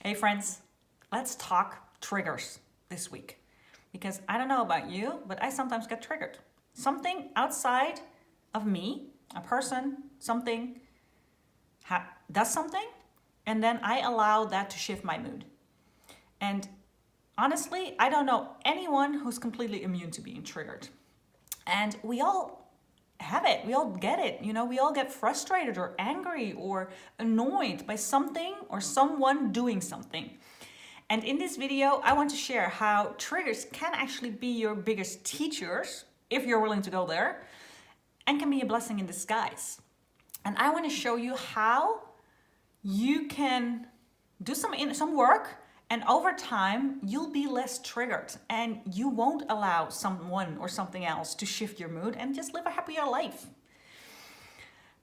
Hey friends, let's talk triggers this week. Because I don't know about you, but I sometimes get triggered. Something outside of me, a person, something, does something, and then I allow that to shift my mood. And honestly, I don't know anyone who's completely immune to being triggered. And we all have it. We all get it. We all get frustrated or angry or annoyed by something or someone doing something. And in this video, I want to share how triggers can actually be your biggest teachers, if you're willing to go there, and can be a blessing in disguise. And I want to show you how you can do some work, and over time, you'll be less triggered and you won't allow someone or something else to shift your mood and just live a happier life.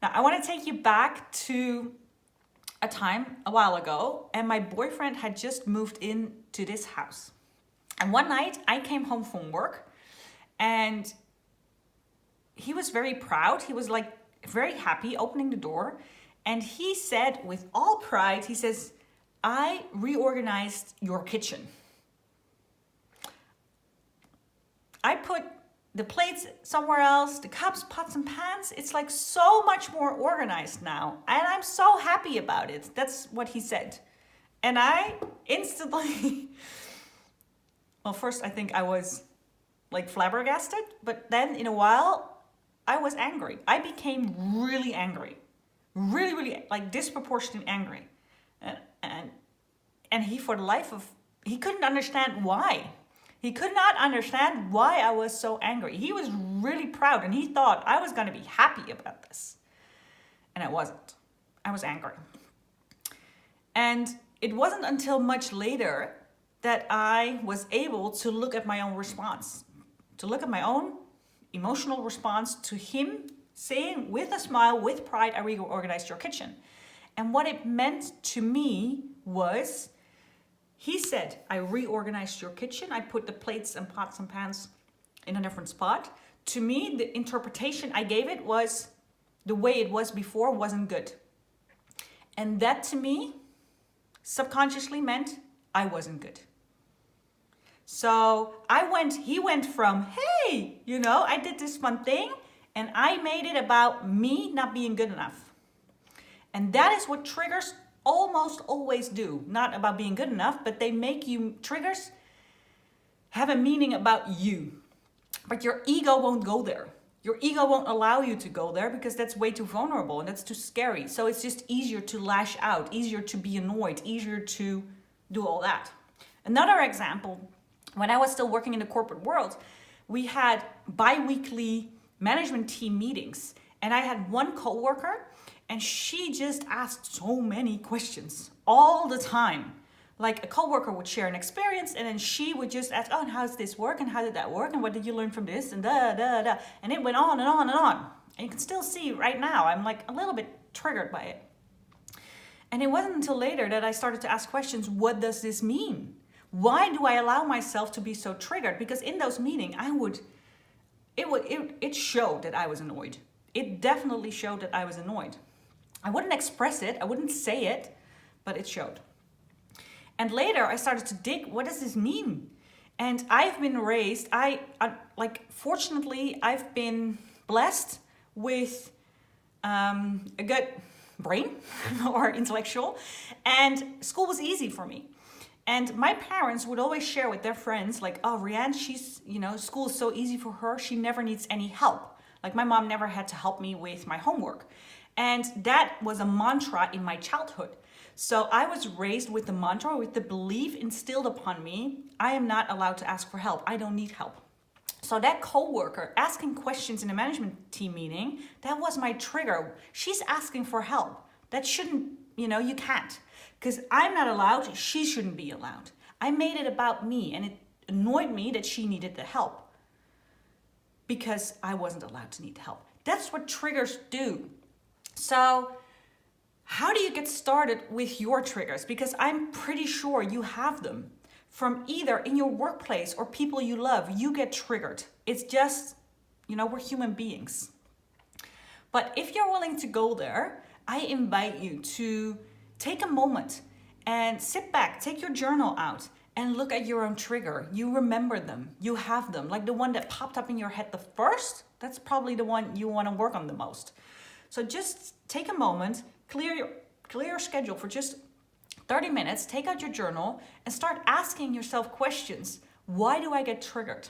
Now, I want to take you back to a time a while ago, and my boyfriend had just moved into this house. And one night I came home from work and he was very proud. He was like very happy opening the door. And he said with all pride, he says, "I reorganized your kitchen. I put the plates somewhere else, the cups, pots, and pans. It's like so much more organized now. And I'm so happy about it." That's what he said. And I instantly, well, first I think I was like flabbergasted, but then in a while I was angry. I became really angry, really like disproportionately angry. And he, for the life of, he couldn't understand why. He could not understand why I was so angry. He was really proud and he thought I was going to be happy about this. And I wasn't. I was angry. And it wasn't until much later that I was able to look at my own response, to look at my own emotional response to him saying with a smile, with pride, "I reorganized your kitchen." And what it meant to me was, he said, "I reorganized your kitchen. I put the plates and pots and pans in a different spot." To me, the interpretation I gave it was the way it was before wasn't good. And that to me subconsciously meant I wasn't good. So he went from, "Hey, I did this fun thing," and I made it about me not being good enough. And that is what triggers almost always do. Not about being good enough, but triggers have a meaning about you. But your ego won't go there. Your ego won't allow you to go there because that's way too vulnerable and that's too scary. So it's just easier to lash out, easier to be annoyed, easier to do all that. Another example, when I was still working in the corporate world, we had bi-weekly management team meetings. And I had one coworker, and she just asked so many questions all the time. Like a coworker would share an experience, and then she would just ask, "Oh, and how does this work? And how did that work? And what did you learn from this?" And da. And it went on and on and on. And you can still see right now, I'm like a little bit triggered by it. And it wasn't until later that I started to ask questions. What does this mean? Why do I allow myself to be so triggered? Because in those meetings, it showed that I was annoyed. It definitely showed that I was annoyed. I wouldn't express it, I wouldn't say it, but it showed. And later I started to dig, what does this mean? And I've been raised, fortunately, I've been blessed with a good brain or intellectual, and school was easy for me. And my parents would always share with their friends, like, "Oh, Rianne, school is so easy for her, she never needs any help." Like my mom never had to help me with my homework. And that was a mantra in my childhood. So I was raised with the mantra, with the belief instilled upon me, I am not allowed to ask for help. I don't need help. So that coworker asking questions in a management team meeting, that was my trigger. She's asking for help. That shouldn't, you can't. Because I'm not allowed, she shouldn't be allowed. I made it about me, and it annoyed me that she needed the help because I wasn't allowed to need help. That's what triggers do. So how do you get started with your triggers? Because I'm pretty sure you have them from either in your workplace or people you love. You get triggered. It's just, we're human beings. But if you're willing to go there, I invite you to take a moment and sit back, take your journal out and look at your own trigger. You remember them, you have them. Like the one that popped up in your head the first, that's probably the one you want to work on the most. So just take a moment, clear your schedule for just 30 minutes, take out your journal and start asking yourself questions. Why do I get triggered?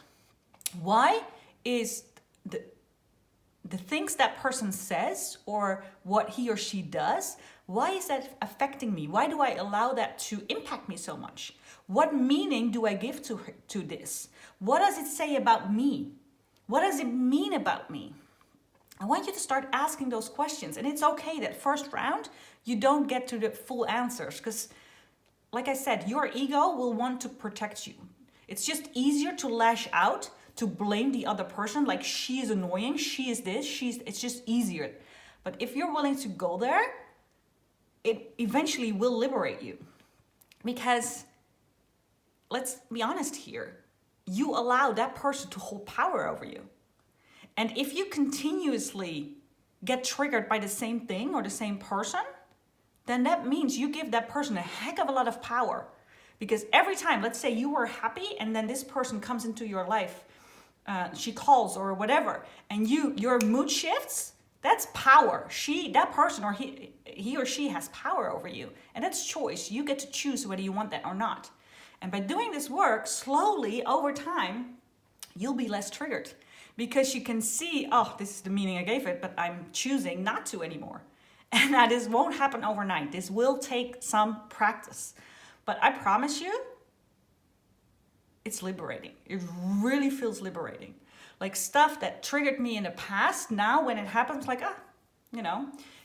Why is the things that person says or what he or she does, why is that affecting me? Why do I allow that to impact me so much? What meaning do I give to this? What does it say about me? What does it mean about me? I want you to start asking those questions. And it's okay that first round, you don't get to the full answers because, like I said, your ego will want to protect you. It's just easier to lash out, to blame the other person, like she is annoying, she is this, it's just easier. But if you're willing to go there, it eventually will liberate you. Because let's be honest here, you allow that person to hold power over you. And if you continuously get triggered by the same thing or the same person, then that means you give that person a heck of a lot of power. Because every time, let's say you were happy and then this person comes into your life, she calls or whatever, and your mood shifts, that's power. That person or he or she has power over you. And that's choice. You get to choose whether you want that or not. And by doing this work, slowly over time, you'll be less triggered. Because you can see, oh, this is the meaning I gave it, but I'm choosing not to anymore. And that this won't happen overnight. This will take some practice. But I promise you, it's liberating. It really feels liberating. Like stuff that triggered me in the past, now when it happens, like,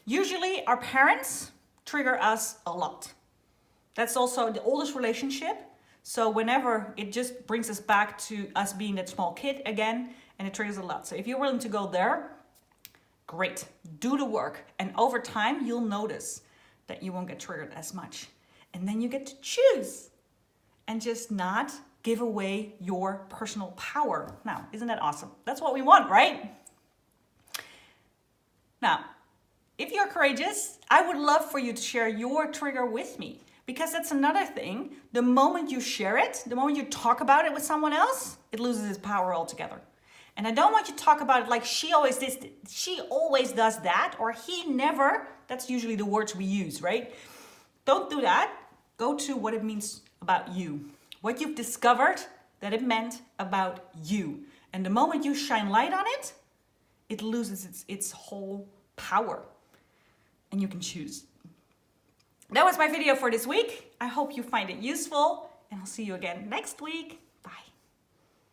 usually our parents trigger us a lot. That's also the oldest relationship. So whenever it just brings us back to us being that small kid again, and it triggers a lot. So if you're willing to go there, great, do the work. And over time, you'll notice that you won't get triggered as much. And then you get to choose and just not give away your personal power. Now, isn't that awesome? That's what we want, right? Now, if you're courageous, I would love for you to share your trigger with me. Because that's another thing. The moment you share it, the moment you talk about it with someone else, it loses its power altogether. And I don't want you to talk about it like she always does that, or he never. That's usually the words we use, right? Don't do that. Go to what it means about you. What you've discovered that it meant about you. And the moment you shine light on it, it loses its whole power. And you can choose. That was my video for this week. I hope you find it useful, and I'll see you again next week.